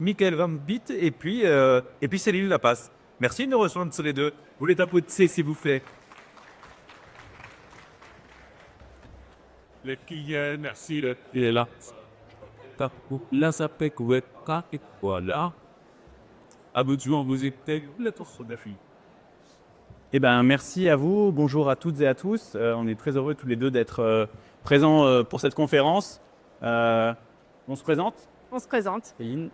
Michael Van Bitt et puis Céline Lapasse. Merci de nous rejoindre tous les deux. Vous les tapotez s'il vous plaît. Le client, merci il est là. Là, ça peut être et voilà. Abonnement, vous êtes la tour de fille. Eh ben, merci à vous. Bonjour à toutes et à tous. On est très heureux tous les deux d'être présents pour cette conférence. On se présente, On se présente. Céline.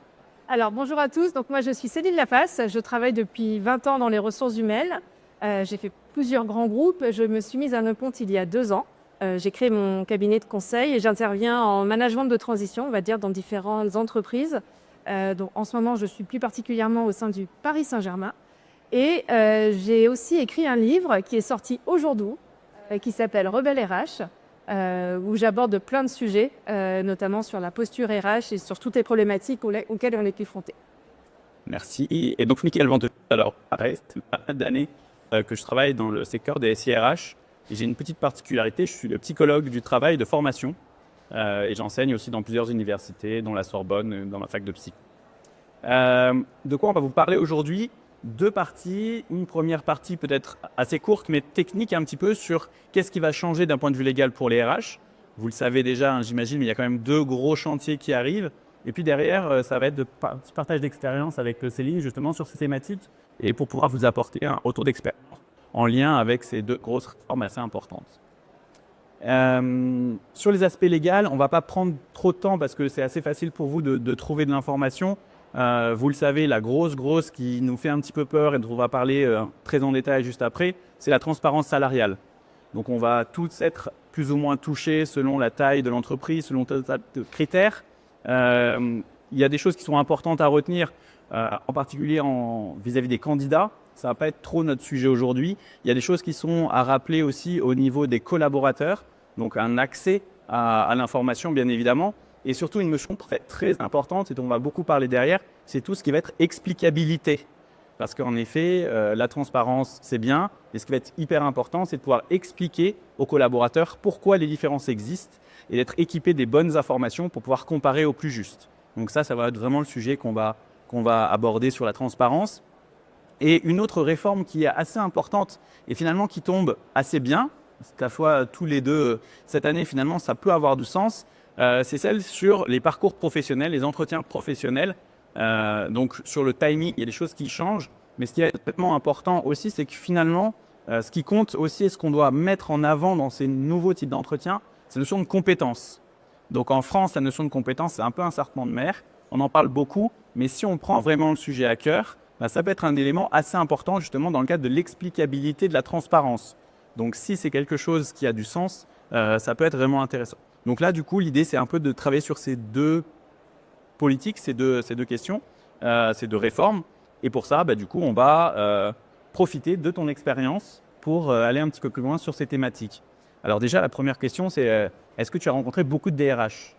Alors, bonjour à tous. Donc, moi, je suis Céline Lapasse. Je travaille depuis 20 ans dans les ressources humaines. J'ai fait plusieurs grands groupes. Je me suis mise à mon compte il y a 2 ans. J'ai créé mon cabinet de conseil et j'interviens en management de transition, on va dire, dans différentes entreprises. Donc, en ce moment, je suis plus particulièrement au sein du Paris Saint-Germain. Et j'ai aussi écrit un livre qui est sorti aujourd'hui, qui s'appelle Rebelle RH, où j'aborde plein de sujets, notamment sur la posture RH et sur toutes les problématiques auxquelles on est confronté. Merci. Et donc, Michael Van Bitt. Alors, pareil, c'est pas mal d'années que je travaille dans le secteur des SIRH. Et j'ai une petite particularité, je suis le psychologue du travail de formation. Et j'enseigne aussi dans plusieurs universités, dont la Sorbonne, dans ma fac de psy. De quoi on va vous parler aujourd'hui? 2 parties. Une première partie peut-être assez courte, mais technique un petit peu sur qu'est-ce qui va changer d'un point de vue légal pour les RH. Vous le savez déjà, hein, j'imagine, mais il y a quand même 2 gros chantiers qui arrivent. Et puis derrière, ça va être de partage d'expérience avec Céline, justement, sur ces thématiques, et pour pouvoir vous apporter un retour d'expérience en lien avec ces 2 grosses réformes assez importantes. Sur les aspects légaux, on ne va pas prendre trop de temps parce que c'est assez facile pour vous de trouver de l'information. Vous le savez, la grosse qui nous fait un petit peu peur et dont on va parler très en détail juste après, c'est la transparence salariale. Donc on va tous être plus ou moins touchés selon la taille de l'entreprise, selon un tas de critères. Il y a des choses qui sont importantes à retenir, en particulier vis-à-vis des candidats. Ça ne va pas être trop notre sujet aujourd'hui. Il y a des choses qui sont à rappeler aussi au niveau des collaborateurs, donc un accès à l'information bien évidemment. Et surtout, une notion très importante, et dont on va beaucoup parler derrière, c'est tout ce qui va être explicabilité. Parce qu'en effet, la transparence, c'est bien, et ce qui va être hyper important, c'est de pouvoir expliquer aux collaborateurs pourquoi les différences existent, et d'être équipé des bonnes informations pour pouvoir comparer au plus juste. Donc ça va être vraiment le sujet qu'on va aborder sur la transparence. Et une autre réforme qui est assez importante, et finalement qui tombe assez bien, à la fois tous les deux, cette année, finalement, ça peut avoir du sens, c'est celle sur les parcours professionnels, les entretiens professionnels. Donc sur le timing, il y a des choses qui changent. Mais ce qui est complètement important aussi, c'est que finalement, ce qui compte aussi et ce qu'on doit mettre en avant dans ces nouveaux types d'entretiens, c'est la notion de compétence. Donc en France, la notion de compétence, c'est un peu un serpent de mer. On en parle beaucoup, mais si on prend vraiment le sujet à cœur, ça peut être un élément assez important justement dans le cadre de l'explicabilité de la transparence. Donc si c'est quelque chose qui a du sens, ça peut être vraiment intéressant. Donc là, du coup, l'idée, c'est un peu de travailler sur ces 2 politiques, ces deux questions, ces 2 réformes. Et pour ça, du coup, on va profiter de ton expérience pour aller un petit peu plus loin sur ces thématiques. Alors déjà, la première question, c'est est-ce que tu as rencontré beaucoup de DRH?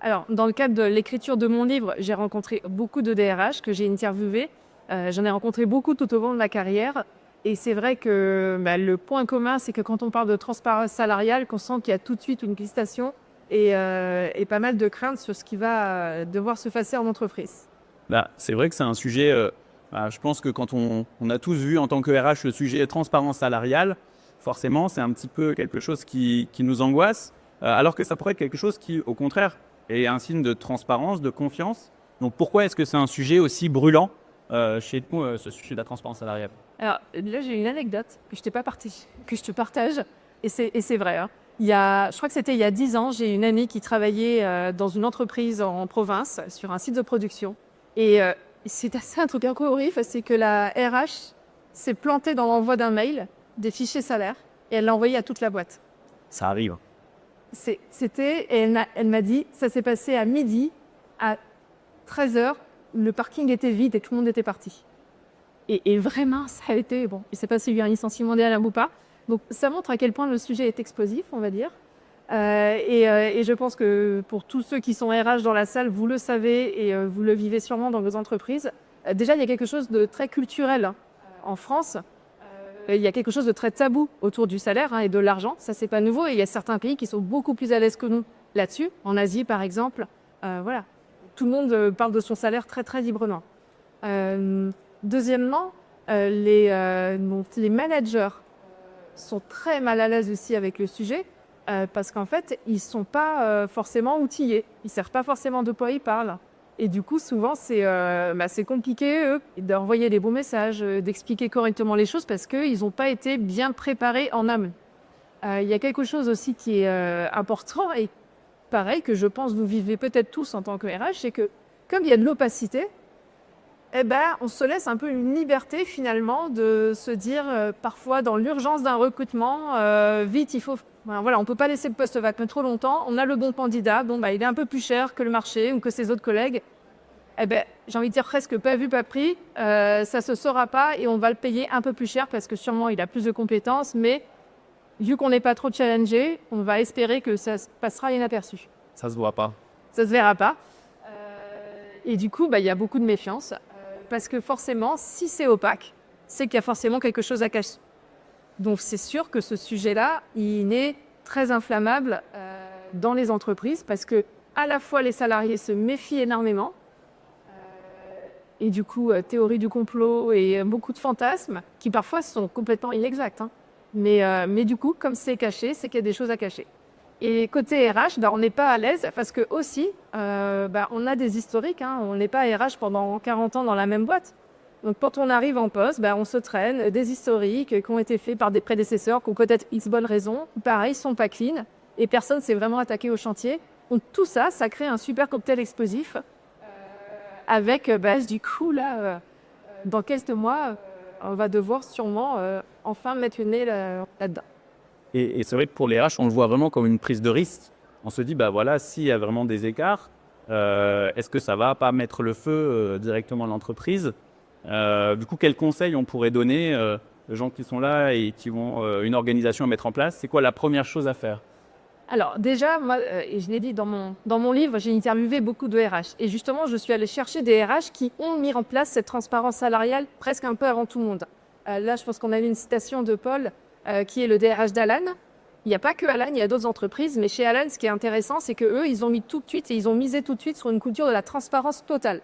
Alors, dans le cadre de l'écriture de mon livre, j'ai rencontré beaucoup de DRH que j'ai interviewés. J'en ai rencontré beaucoup tout au long de ma carrière. Et c'est vrai que le point commun, c'est que quand on parle de transparence salariale, qu'on sent qu'il y a tout de suite une hésitation et pas mal de craintes sur ce qui va devoir se passer en entreprise. C'est vrai que c'est un sujet, je pense que quand on a tous vu en tant que RH le sujet transparence salariale, forcément c'est un petit peu quelque chose qui nous angoisse, alors que ça pourrait être quelque chose qui, au contraire, est un signe de transparence, de confiance. Donc pourquoi est-ce que c'est un sujet aussi brûlant chez nous, ce sujet de la transparence salariale? Alors là, j'ai une anecdote que je te partage, et c'est vrai. Hein. Je crois que c'était il y a 10 ans, j'ai une amie qui travaillait dans une entreprise en province, sur un site de production. Et c'est assez un truc horrible, c'est que la RH s'est plantée dans l'envoi d'un mail, des fichiers salaires, et elle l'a envoyé à toute la boîte. Ça arrive. Et elle m'a dit, ça s'est passé à midi, à 13h, le parking était vide et tout le monde était parti. Et vraiment, ça a été, bon, je ne sais pas s'il y a eu un licenciement derrière ou pas. Donc ça montre à quel point le sujet est explosif, on va dire. Et je pense que pour tous ceux qui sont RH dans la salle, vous le savez et vous le vivez sûrement dans vos entreprises. Déjà, il y a quelque chose de très culturel hein. En France. Il y a quelque chose de très tabou autour du salaire hein, et de l'argent. Ça, c'est pas nouveau. Et il y a certains pays qui sont beaucoup plus à l'aise que nous là-dessus. En Asie, par exemple. Voilà. tout le monde parle de son salaire très très librement. Deuxièmement, les managers sont très mal à l'aise aussi avec le sujet parce qu'en fait, ils ne sont pas forcément outillés. Ils ne savent pas forcément de quoi ils parlent. Et du coup, souvent, c'est compliqué eux, d'envoyer les bons messages, d'expliquer correctement les choses parce qu'ils n'ont pas été bien préparés en amont. Il y a quelque chose aussi qui est important et pareil, que je pense vous vivez peut-être tous en tant que RH, c'est que comme il y a de l'opacité, on se laisse un peu une liberté finalement de se dire parfois dans l'urgence d'un recrutement, vite il faut, voilà, on peut pas laisser le poste vacant trop longtemps, on a le bon candidat, il est un peu plus cher que le marché ou que ses autres collègues, j'ai envie de dire presque pas vu pas pris, ça se saura pas et on va le payer un peu plus cher parce que sûrement il a plus de compétences, mais vu qu'on n'est pas trop challengé, on va espérer que ça passera inaperçu. Ça se voit pas. Ça se verra pas. Et du coup, il y a beaucoup de méfiance. Parce que forcément, si c'est opaque, c'est qu'il y a forcément quelque chose à cacher. Donc c'est sûr que ce sujet-là, il est très inflammable dans les entreprises parce que à la fois les salariés se méfient énormément et du coup, théorie du complot et beaucoup de fantasmes qui parfois sont complètement inexacts. Mais du coup, comme c'est caché, c'est qu'il y a des choses à cacher. Et côté RH, on n'est pas à l'aise parce que aussi, on a des historiques. On n'est pas RH pendant 40 ans dans la même boîte. Donc quand on arrive en poste, on se traîne des historiques qui ont été faits par des prédécesseurs qui ont peut-être X bonnes raisons. Pareil, sont pas clean et personne s'est vraiment attaqué au chantier. Donc tout ça, ça crée un super cocktail explosif avec, du coup, là, dans quelques mois, on va devoir sûrement enfin mettre le nez là-dedans. Et c'est vrai que pour les RH, on le voit vraiment comme une prise de risque. On se dit, voilà, s'il y a vraiment des écarts, est-ce que ça va pas mettre le feu directement à l'entreprise? Du coup, quels conseils on pourrait donner aux gens qui sont là et qui ont une organisation à mettre en place? C'est quoi la première chose à faire? Alors déjà, moi, et je l'ai dit dans mon livre, j'ai interviewé beaucoup de RH. Et justement, je suis allée chercher des RH qui ont mis en place cette transparence salariale presque un peu avant tout le monde. Là, je pense qu'on a eu une citation de Paul, qui est le DRH d'Alan. Il n'y a pas que Alan, il y a d'autres entreprises, mais chez Alan, ce qui est intéressant, c'est qu'eux, ils ont mis tout de suite et ils ont misé tout de suite sur une culture de la transparence totale.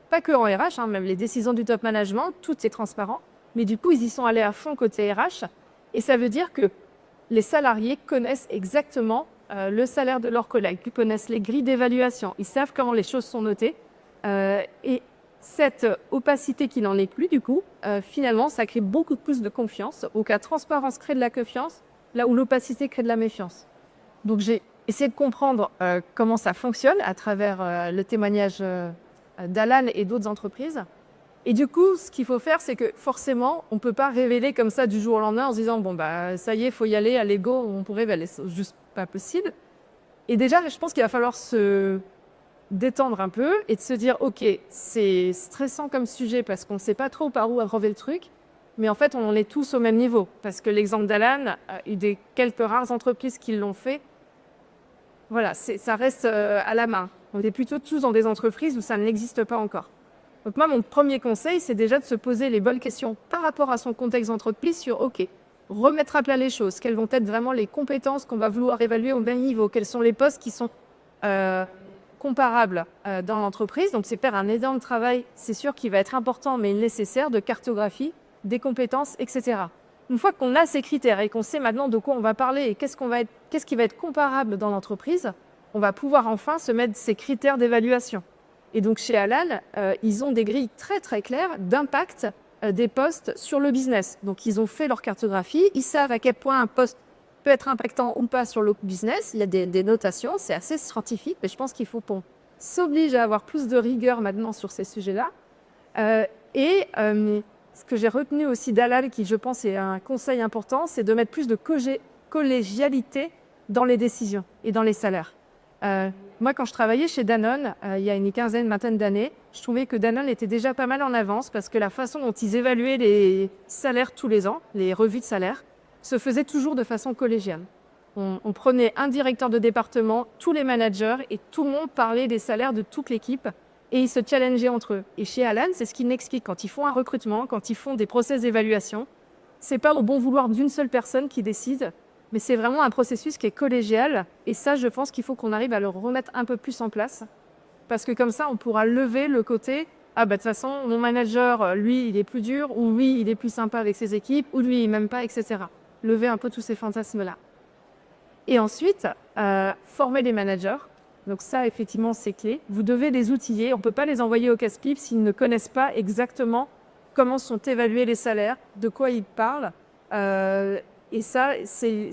Pas que en RH, même les décisions du top management, tout est transparent. Mais du coup, ils y sont allés à fond côté RH. Et ça veut dire que les salariés connaissent exactement le salaire de leurs collègues, ils connaissent les grilles d'évaluation, ils savent comment les choses sont notées. Et cette opacité qui n'en est plus, du coup, finalement, ça crée beaucoup plus de confiance. Donc la transparence crée de la confiance, là où l'opacité crée de la méfiance. Donc j'ai essayé de comprendre comment ça fonctionne à travers le témoignage d'Alan et d'autres entreprises. Et du coup, ce qu'il faut faire, c'est que forcément, on ne peut pas révéler comme ça du jour au lendemain en se disant ça y est, il faut y aller, à l'ego, on peut révéler, c'est juste pas possible. Et déjà, je pense qu'il va falloir se détendre un peu et de se dire, ok, c'est stressant comme sujet parce qu'on ne sait pas trop par où relever le truc, mais en fait, on est tous au même niveau. Parce que l'exemple d'Alan, et des quelques rares entreprises qui l'ont fait, voilà, ça reste à la main. On est plutôt tous dans des entreprises où ça n'existe pas encore. Donc moi, mon premier conseil, c'est déjà de se poser les bonnes questions par rapport à son contexte d'entreprise sur, ok, remettre à plat les choses. Quelles vont être vraiment les compétences qu'on va vouloir évaluer au même niveau? Quels sont les postes qui sont comparables dans l'entreprise? Donc c'est faire un énorme travail, c'est sûr qu'il va être important, mais nécessaire, de cartographie des compétences, etc. Une fois qu'on a ces critères et qu'on sait maintenant de quoi on va parler et qu'est-ce qui va être comparable dans l'entreprise, on va pouvoir enfin se mettre ces critères d'évaluation. Et donc chez Alan, ils ont des grilles très très claires d'impact des postes sur le business. Donc ils ont fait leur cartographie, ils savent à quel point un poste peut être impactant ou pas sur le business. Il y a des notations, c'est assez scientifique, mais je pense qu'il faut qu'on s'oblige à avoir plus de rigueur maintenant sur ces sujets-là. Ce que j'ai retenu aussi d'Alan, qui je pense est un conseil important, c'est de mettre plus de collégialité dans les décisions et dans les salaires. Moi, quand je travaillais chez Danone, il y a une vingtaine d'années, je trouvais que Danone était déjà pas mal en avance parce que la façon dont ils évaluaient les salaires tous les ans, les revues de salaire, se faisait toujours de façon collégiale. On prenait un directeur de département, tous les managers et tout le monde parlait des salaires de toute l'équipe et ils se challengeaient entre eux. Et chez Alan, c'est ce qu'ils m'expliquent. Quand ils font un recrutement, quand ils font des process d'évaluation, c'est pas au bon vouloir d'une seule personne qui décide, mais c'est vraiment un processus qui est collégial. Et ça, je pense qu'il faut qu'on arrive à le remettre un peu plus en place parce que comme ça, on pourra lever le côté « Ah, bah, de toute façon, mon manager, lui, il est plus dur, ou lui, il est plus sympa avec ses équipes, ou lui, il m'aime pas, etc. » Lever un peu tous ces fantasmes-là. Et ensuite, former les managers. Donc ça, effectivement, c'est clé. Vous devez les outiller. On ne peut pas les envoyer au casse-pipe s'ils ne connaissent pas exactement comment sont évalués les salaires, de quoi ils parlent. Et ça, c'est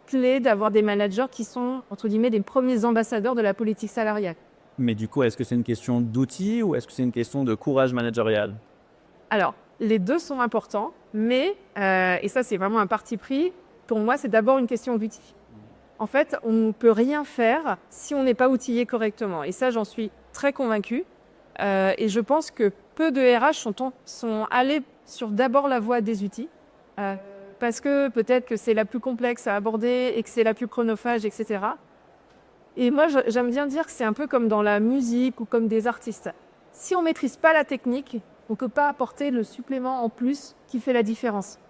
clé d'avoir des managers qui sont, entre guillemets, des premiers ambassadeurs de la politique salariale. Mais du coup, est-ce que c'est une question d'outils ou est-ce que c'est une question de courage managérial? Alors, les deux sont importants, mais, et ça c'est vraiment un parti pris, pour moi c'est d'abord une question d'outils. En fait, on ne peut rien faire si on n'est pas outillé correctement. Et ça, j'en suis très convaincue. Et je pense que peu de RH sont allés sur d'abord la voie des outils, parce que peut-être que c'est la plus complexe à aborder et que c'est la plus chronophage, etc. Et moi, j'aime bien dire que c'est un peu comme dans la musique ou comme des artistes. Si on ne maîtrise pas la technique, on ne peut pas apporter le supplément en plus qui fait la différence.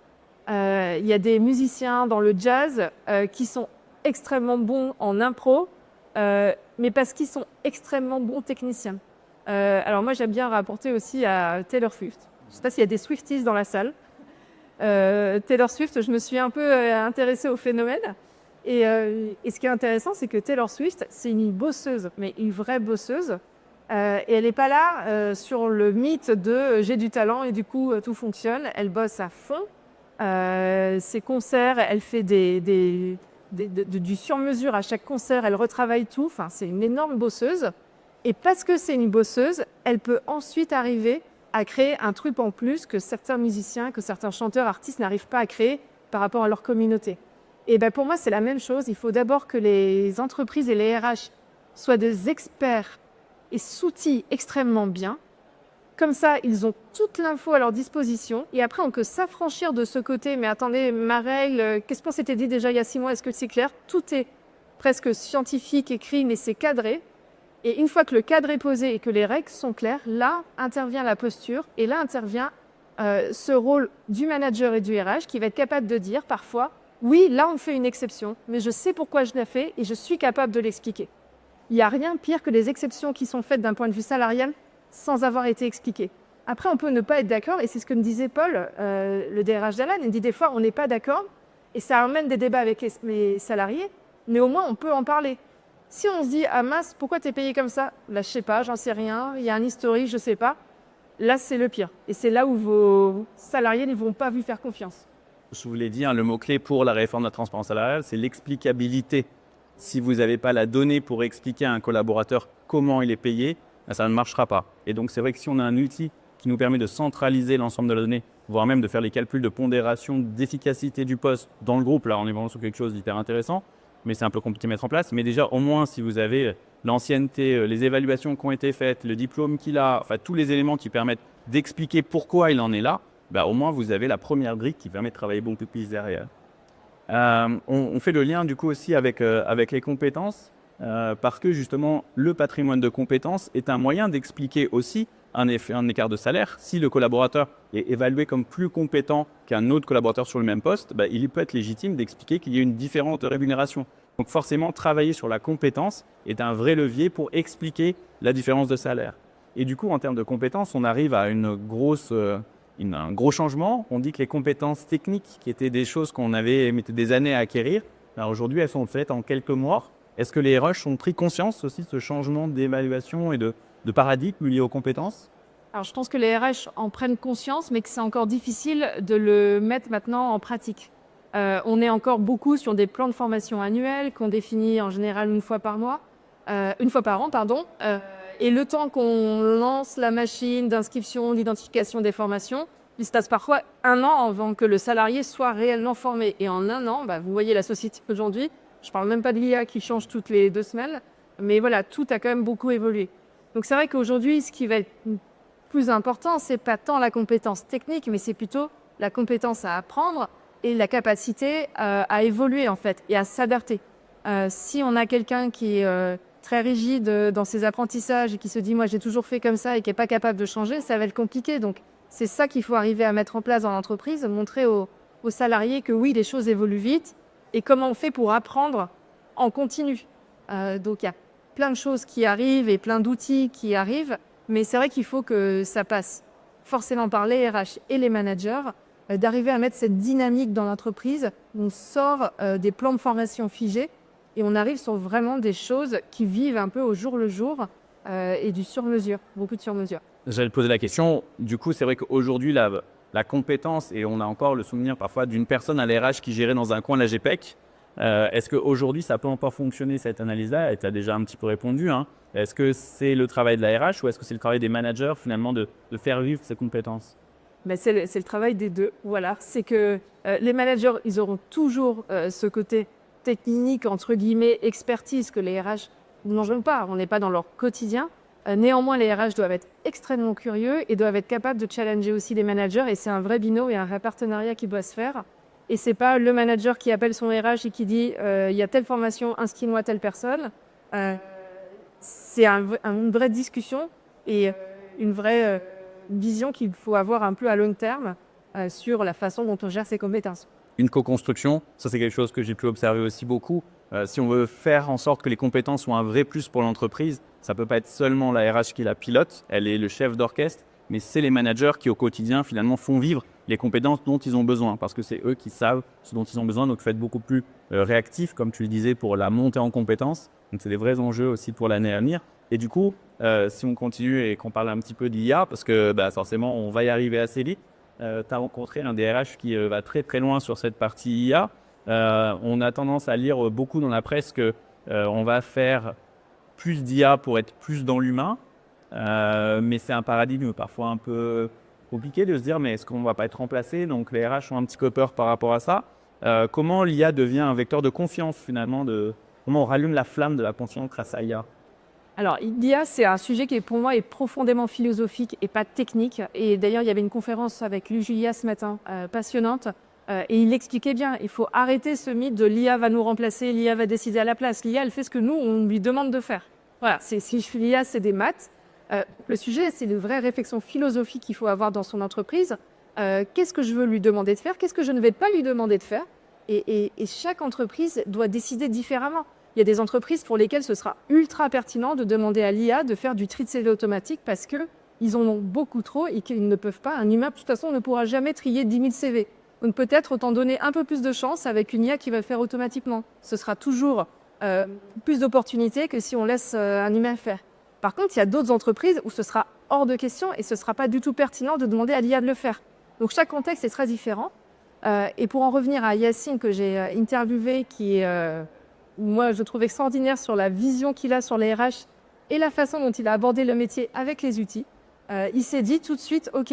Il y a des musiciens dans le jazz qui sont extrêmement bons en impro, mais parce qu'ils sont extrêmement bons techniciens. Alors moi, j'aime bien rapporter aussi à Taylor Swift. Je ne sais pas s'il y a des Swifties dans la salle. Taylor Swift, je me suis un peu intéressée au phénomène. Et ce qui est intéressant, c'est que Taylor Swift, c'est une bosseuse, mais une vraie bosseuse. Et elle n'est pas là sur le mythe de j'ai du talent et du coup tout fonctionne. Elle bosse à fond. Ses concerts, elle fait du sur-mesure à chaque concert, elle retravaille tout. Enfin, c'est une énorme bosseuse. Et parce que c'est une bosseuse, elle peut ensuite arriver à créer un truc en plus que certains musiciens, que certains chanteurs, artistes n'arrivent pas à créer par rapport à leur communauté. Et ben pour moi, c'est la même chose. Il faut d'abord que les entreprises et les RH soient des experts et s'outillent extrêmement bien. Comme ça, ils ont toute l'info à leur disposition. Et après, on peut s'affranchir de ce côté. Mais attendez, ma règle, qu'est-ce qu'on s'était dit déjà il y a 6 mois? Est-ce que c'est clair? Tout est presque scientifique, écrit, mais c'est cadré. Et une fois que le cadre est posé et que les règles sont claires, là intervient la posture. Et là intervient ce rôle du manager et du RH qui va être capable de dire parfois oui, là on fait une exception, mais je sais pourquoi je l'ai fait et je suis capable de l'expliquer. Il n'y a rien de pire que les exceptions qui sont faites d'un point de vue salarial sans avoir été expliquées. Après, on peut ne pas être d'accord, et c'est ce que me disait Paul, le DRH d'Alan. Il me dit des fois on n'est pas d'accord, et ça amène des débats avec les salariés, mais au moins on peut en parler. Si on se dit ah mince, pourquoi t'es payé comme ça? Là, je sais pas, j'en sais rien, il y a un historique, je sais pas. Là, c'est le pire. Et c'est là où vos salariés ne vont pas vous faire confiance. Je vous l'ai dit, le mot-clé pour la réforme de la transparence salariale, c'est l'explicabilité. Si vous n'avez pas la donnée pour expliquer à un collaborateur comment il est payé, ça ne marchera pas. Et donc, c'est vrai que si on a un outil qui nous permet de centraliser l'ensemble de la donnée, voire même de faire les calculs de pondération d'efficacité du poste dans le groupe, là, on est vraiment sur quelque chose d'hyper intéressant, mais c'est un peu compliqué à mettre en place. Mais déjà, au moins, si vous avez l'ancienneté, les évaluations qui ont été faites, le diplôme qu'il a, enfin, tous les éléments qui permettent d'expliquer pourquoi il en est là, au moins, vous avez la première brique qui permet de travailler beaucoup plus derrière. On fait le lien du coup aussi avec les compétences parce que justement le patrimoine de compétences est un moyen d'expliquer aussi un écart de salaire. Si le collaborateur est évalué comme plus compétent qu'un autre collaborateur sur le même poste, il peut être légitime d'expliquer qu'il y a une différente rémunération. Donc forcément, travailler sur la compétence est un vrai levier pour expliquer la différence de salaire. Et du coup, en termes de compétences, on arrive à un gros changement. On dit que les compétences techniques, qui étaient des choses qu'on avait mis des années à acquérir, aujourd'hui, elles sont faites en quelques mois. Est-ce que les RH ont pris conscience aussi de ce changement d'évaluation et de paradigme lié aux compétences? Alors, je pense que les RH en prennent conscience, mais que c'est encore difficile de le mettre maintenant en pratique. On est encore beaucoup sur des plans de formation annuels qu'on définit en général une fois par an, pardon. Et le temps qu'on lance la machine d'inscription, d'identification des formations, il se passe parfois 1 an avant que le salarié soit réellement formé. Et en 1 an, vous voyez la société aujourd'hui, je ne parle même pas de l'IA qui change toutes les 2 semaines, mais voilà, tout a quand même beaucoup évolué. Donc c'est vrai qu'aujourd'hui, ce qui va être plus important, c'est pas tant la compétence technique, mais c'est plutôt la compétence à apprendre et la capacité à évoluer en fait et à s'adapter. Si on a quelqu'un qui est très rigide dans ses apprentissages et qui se dit moi j'ai toujours fait comme ça et qui n'est pas capable de changer, ça va être compliqué. Donc c'est ça qu'il faut arriver à mettre en place dans l'entreprise, montrer aux salariés que oui, les choses évoluent vite et comment on fait pour apprendre en continu. Donc il y a plein de choses qui arrivent et plein d'outils qui arrivent, mais c'est vrai qu'il faut que ça passe forcément par les RH et les managers, d'arriver à mettre cette dynamique dans l'entreprise. On sort des plans de formation figés et on arrive sur vraiment des choses qui vivent un peu au jour le jour et du sur-mesure, beaucoup de sur-mesure. J'allais te poser la question. Du coup, c'est vrai qu'aujourd'hui, la compétence, et on a encore le souvenir parfois d'une personne à l'RH qui gérait dans un coin la GPEC. Est-ce qu'aujourd'hui, ça peut encore fonctionner cette analyse-là? Et tu as déjà un petit peu répondu. Est-ce que c'est le travail de la RH ou est-ce que c'est le travail des managers finalement de faire vivre ces compétences? Ben c'est le travail des deux. Voilà. C'est que les managers, ils auront toujours ce côté technique, entre guillemets, expertise que les RH n'ont pas. On n'est pas dans leur quotidien. Néanmoins, les RH doivent être extrêmement curieux et doivent être capables de challenger aussi les managers. Et c'est un vrai binôme et un vrai partenariat qui doit se faire. Et c'est pas le manager qui appelle son RH et qui dit il y a telle formation, inscris-moi telle personne. C'est une vraie discussion et une vraie vision qu'il faut avoir un peu à long terme sur la façon dont on gère ses compétences. Une co-construction, ça c'est quelque chose que j'ai pu observer aussi beaucoup. Si on veut faire en sorte que les compétences soient un vrai plus pour l'entreprise, ça ne peut pas être seulement la RH qui la pilote, elle est le chef d'orchestre, mais c'est les managers qui au quotidien finalement font vivre les compétences dont ils ont besoin, parce que c'est eux qui savent ce dont ils ont besoin, donc il faut être beaucoup plus réactif, comme tu le disais, pour la montée en compétences. Donc c'est des vrais enjeux aussi pour l'année à venir. Et du coup, si on continue et qu'on parle un petit peu d'IA, parce que forcément on va y arriver assez vite, tu as rencontré un DRH qui va très très loin sur cette partie IA. On a tendance à lire beaucoup dans la presse qu'on va faire plus d'IA pour être plus dans l'humain, mais c'est un paradigme parfois un peu compliqué de se dire mais est-ce qu'on ne va pas être remplacé? Donc les RH ont un petit peu peur par rapport à ça. Comment l'IA devient un vecteur de confiance finalement, comment on rallume la flamme de la confiance grâce à l'IA? Alors, l'IA, c'est un sujet qui, pour moi, est profondément philosophique et pas technique. Et d'ailleurs, il y avait une conférence avec Luc Julia ce matin, passionnante, et il expliquait bien, il faut arrêter ce mythe de l'IA va nous remplacer, l'IA va décider à la place. L'IA, elle fait ce que nous, on lui demande de faire. Voilà, l'IA, c'est des maths. Le sujet, c'est une vraie réflexion philosophique qu'il faut avoir dans son entreprise. Qu'est-ce que je veux lui demander de faire? Qu'est-ce que je ne vais pas lui demander de faire? Et chaque entreprise doit décider différemment. Il y a des entreprises pour lesquelles ce sera ultra pertinent de demander à l'IA de faire du tri de CV automatique parce qu'ils en ont beaucoup trop et qu'ils ne peuvent pas. Un humain, de toute façon, ne pourra jamais trier 10 000 CV. Donc peut-être autant donner un peu plus de chance avec une IA qui va le faire automatiquement. Ce sera toujours plus d'opportunités que si on laisse un humain faire. Par contre, il y a d'autres entreprises où ce sera hors de question et ce ne sera pas du tout pertinent de demander à l'IA de le faire. Donc chaque contexte est très différent. Et pour en revenir à Yacine que j'ai interviewé, qui est... moi, je trouve extraordinaire sur la vision qu'il a sur les RH et la façon dont il a abordé le métier avec les outils. Il s'est dit tout de suite, OK,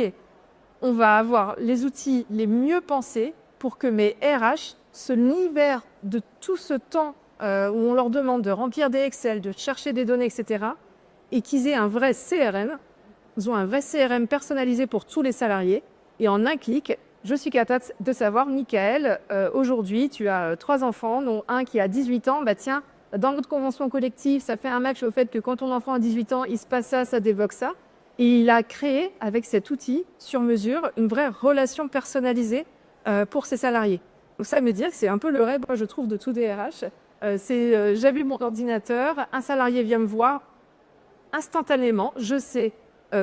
on va avoir les outils les mieux pensés pour que mes RH se libèrent de tout ce temps où on leur demande de remplir des Excel, de chercher des données, etc. et qu'ils aient un vrai CRM. Ils ont un vrai CRM personnalisé pour tous les salariés. Et en un clic, je suis capable de savoir, Michael, aujourd'hui, tu as 3 enfants, dont un qui a 18 ans. Bah tiens, dans notre convention collective, ça fait un match au fait que quand ton enfant a 18 ans, il se passe ça, ça débloque ça. Et il a créé, avec cet outil, sur mesure, une vraie relation personnalisée pour ses salariés. Donc ça veut dire que c'est un peu le rêve, moi, je trouve, de tout DRH. J'allume mon ordinateur, un salarié vient me voir, instantanément, je sais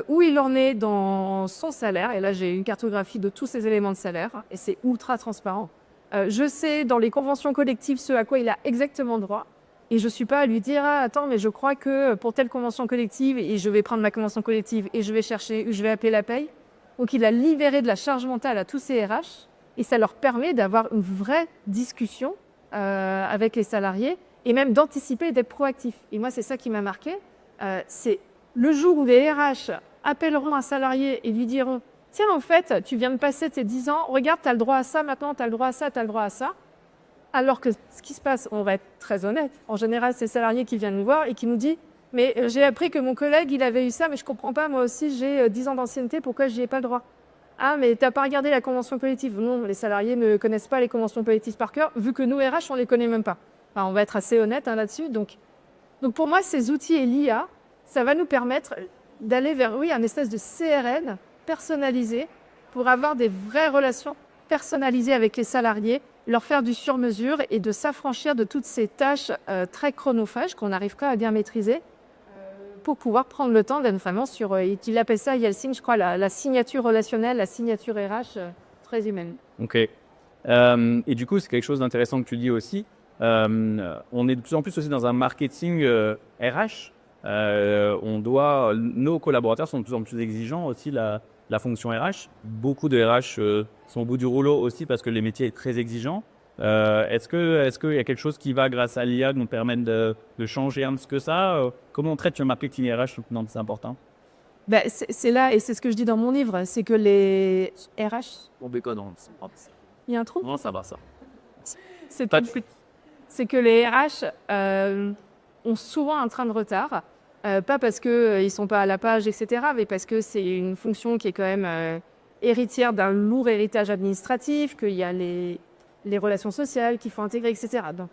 où il en est dans son salaire, et là j'ai une cartographie de tous ces éléments de salaire, et c'est ultra transparent. Je sais dans les conventions collectives ce à quoi il a exactement droit, et je ne suis pas à lui dire « Ah, attends, mais je crois que pour telle convention collective, et je vais prendre ma convention collective, et je vais chercher, je vais appeler la paye ». Donc il a libéré de la charge mentale à tous ces RH, et ça leur permet d'avoir une vraie discussion avec les salariés, et même d'anticiper et d'être proactif. Et moi, c'est ça qui m'a marqué, c'est le jour où les RH appelleront un salarié et lui diront « Tiens, en fait, tu viens de passer tes 10 ans, regarde, tu as le droit à ça maintenant, tu as le droit à ça, tu as le droit à ça. » Alors que ce qui se passe, on va être très honnête, en général, c'est les salariés qui viennent nous voir et qui nous disent « Mais j'ai appris que mon collègue, il avait eu ça, mais je ne comprends pas, moi aussi, j'ai 10 ans d'ancienneté, pourquoi je n'y ai pas le droit ?» Ah, mais tu n'as pas regardé la convention collective. Non, les salariés ne connaissent pas les conventions collectives par cœur, vu que nous, RH, on ne les connaît même pas. Enfin, on va être assez honnête là-dessus. Donc pour moi, ces outils et l'IA, ça va nous permettre d'aller vers, oui, un espèce de CRM personnalisé pour avoir des vraies relations personnalisées avec les salariés leur faire du sur-mesure et de s'affranchir de toutes ces tâches très chronophages qu'on n'arrive pas à bien maîtriser pour pouvoir prendre le temps d'être vraiment sur, il appelle ça, Yeltsin, je crois, la signature relationnelle, la signature RH très humaine. Ok. Et du coup, c'est quelque chose d'intéressant que tu dis aussi. On est de plus en plus aussi dans un marketing RH. Nos collaborateurs sont de plus en plus exigeants aussi la fonction RH. Beaucoup de RH sont au bout du rouleau aussi parce que le métier est très exigeant. Est-ce qu'il y a quelque chose qui va, grâce à l'IA, nous permettre de changer un petit peu ça Comment on traite le marketing RH? Non, c'est important. Ben, c'est là, et c'est ce que je dis dans mon livre, c'est que les RH... Bon, bécon, Il y a un trou? non, ça va, ça. C'est que les RH ont souvent un train de retard, pas parce qu'ils ne sont pas à la page, etc., mais parce que c'est une fonction qui est quand même héritière d'un lourd héritage administratif, qu'il y a les relations sociales qu'il faut intégrer, etc. Donc,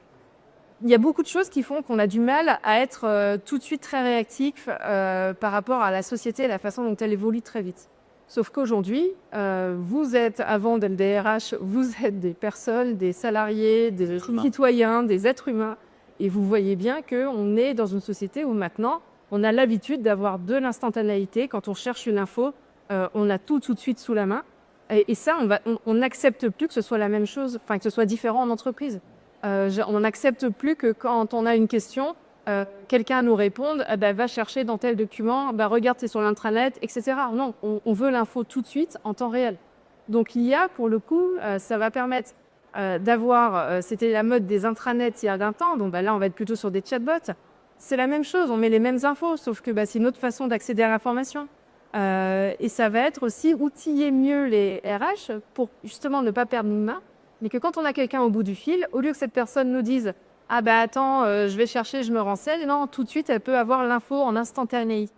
il y a beaucoup de choses qui font qu'on a du mal à être tout de suite très réactif par rapport à la société et la façon dont elle évolue très vite. Sauf qu'aujourd'hui, vous êtes, avant d'être des RH, vous êtes des personnes, des salariés, des citoyens, des êtres humains. Et vous voyez bien qu'on est dans une société où maintenant, on a l'habitude d'avoir de l'instantanéité. Quand on cherche une info, on a tout de suite sous la main. Et ça, on n'accepte plus que ce soit la même chose, enfin que ce soit différent en entreprise. On n'accepte plus que quand on a une question, quelqu'un nous réponde, va chercher dans tel document, regarde, c'est sur l'intranet, etc. Non, on veut l'info tout de suite, en temps réel. Donc l'IA, pour le coup, ça va permettre d'avoir, c'était la mode des intranets il y a d'un temps, donc là on va être plutôt sur des chatbots. C'est la même chose, on met les mêmes infos, sauf que c'est une autre façon d'accéder à l'information. Et ça va être aussi outiller mieux les RH pour justement ne pas perdre une main, mais que quand on a quelqu'un au bout du fil, au lieu que cette personne nous dise « Ah attends, je vais chercher, je me renseigne », non, tout de suite, elle peut avoir l'info en instantanéité,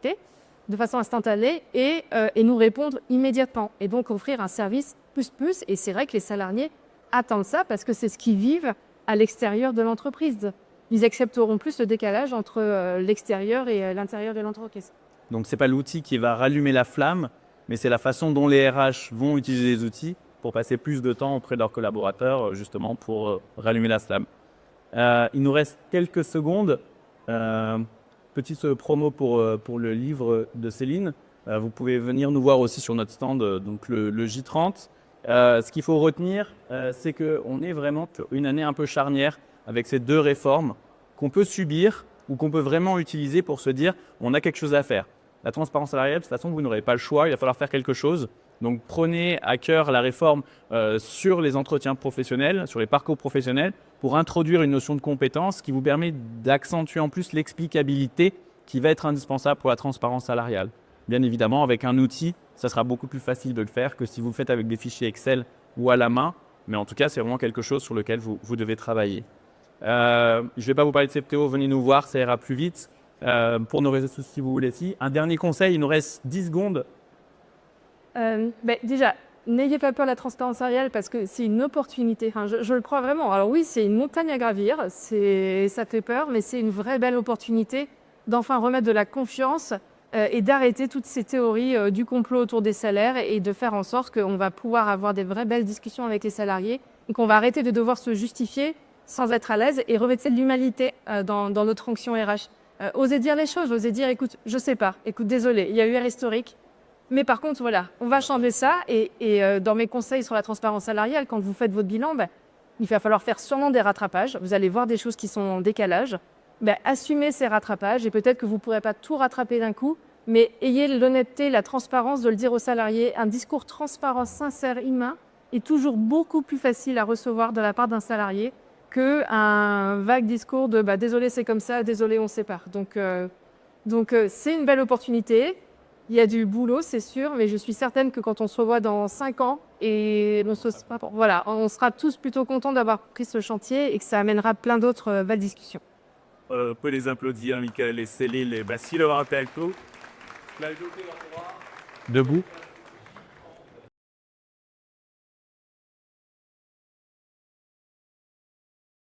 de façon instantanée, et nous répondre immédiatement. Et donc offrir un service plus. Et c'est vrai que les salariés attendent ça parce que c'est ce qu'ils vivent à l'extérieur de l'entreprise. Ils accepteront plus le décalage entre l'extérieur et l'intérieur de l'entreprise. Donc, ce n'est pas l'outil qui va rallumer la flamme, mais c'est la façon dont les RH vont utiliser les outils pour passer plus de temps auprès de leurs collaborateurs, justement, pour rallumer la flamme. Il nous reste quelques secondes. Petite promo pour le livre de Céline. Vous pouvez venir nous voir aussi sur notre stand, donc le J30. Ce qu'il faut retenir, c'est qu'on est vraiment une année un peu charnière avec ces deux réformes qu'on peut subir ou qu'on peut vraiment utiliser pour se dire on a quelque chose à faire. La transparence salariale, de toute façon, vous n'aurez pas le choix, il va falloir faire quelque chose. Donc prenez à cœur la réforme sur les entretiens professionnels, sur les parcours professionnels, pour introduire une notion de compétence qui vous permet d'accentuer en plus l'explicabilité qui va être indispensable pour la transparence salariale. Bien évidemment, avec un outil, ça sera beaucoup plus facile de le faire que si vous le faites avec des fichiers Excel ou à la main. Mais en tout cas, c'est vraiment quelque chose sur lequel vous devez travailler. Je ne vais pas vous parler de CPTO, venez nous voir, ça ira plus vite. Pour nos réseaux sociaux, si vous voulez. Un dernier conseil, il nous reste 10 secondes. Déjà, n'ayez pas peur de la transparence salariale parce que c'est une opportunité. Enfin, je le crois vraiment. Alors oui, c'est une montagne à gravir, ça fait peur, mais c'est une vraie belle opportunité d'enfin remettre de la confiance et d'arrêter toutes ces théories du complot autour des salaires et de faire en sorte qu'on va pouvoir avoir des vraies belles discussions avec les salariés et qu'on va arrêter de devoir se justifier sans être à l'aise et remettre de l'humanité dans notre fonction RH. Osez dire les choses, osez dire, écoute, je sais pas, écoute, désolé, il y a eu un historique, mais par contre, voilà, on va changer ça. Et dans mes conseils sur la transparence salariale, quand vous faites votre bilan, il va falloir faire sûrement des rattrapages. Vous allez voir des choses qui sont en décalage. Assumez ces rattrapages et peut-être que vous ne pourrez pas tout rattraper d'un coup, mais ayez l'honnêteté, la transparence de le dire aux salariés. Un discours transparent, sincère, humain est toujours beaucoup plus facile à recevoir de la part d'un salarié qu'un vague discours de désolé, c'est comme ça, désolé, on sépare. Donc c'est une belle opportunité. Il y a du boulot, c'est sûr, mais je suis certaine que quand on se revoit dans 5 ans, on sera tous plutôt contents d'avoir pris ce chantier et que ça amènera plein d'autres belles discussions. On peut les applaudir, Michael et Céline et Basile Rantelco. Debout.